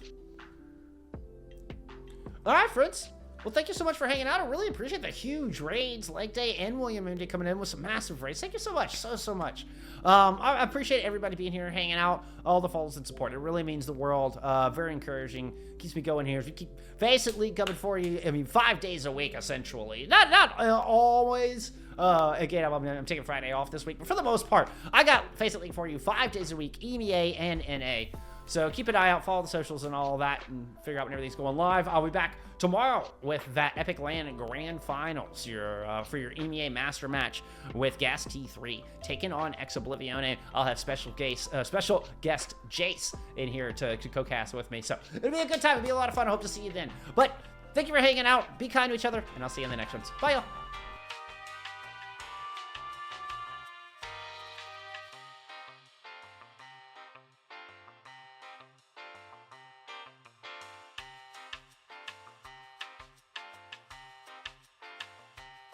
All right, friends. Well, thank you so much for hanging out. I really appreciate the huge raids, Leg Day and William Moonday coming in with some massive raids. Thank you so much. So much. I appreciate everybody being here, hanging out, all the follows and support. It really means the world. Very encouraging. Keeps me going here. If you keep FACEIT League coming for you, I mean, 5 days a week, essentially. Not always. Again, I'm taking Friday off this week, but for the most part, I got FACEIT League for you 5 days a week, EMEA and NA. So keep an eye out, follow the socials and all of that, and figure out when everything's going live. I'll be back tomorrow with that Epic Land Grand Finals for your EMEA Master Match with Gas T3 taking on Ex Oblivione. I'll have special guest Jace in here to co-cast with me. So it'll be a good time. It'll be a lot of fun. I hope to see you then. But thank you for hanging out. Be kind to each other, and I'll see you in the next ones. Bye, y'all.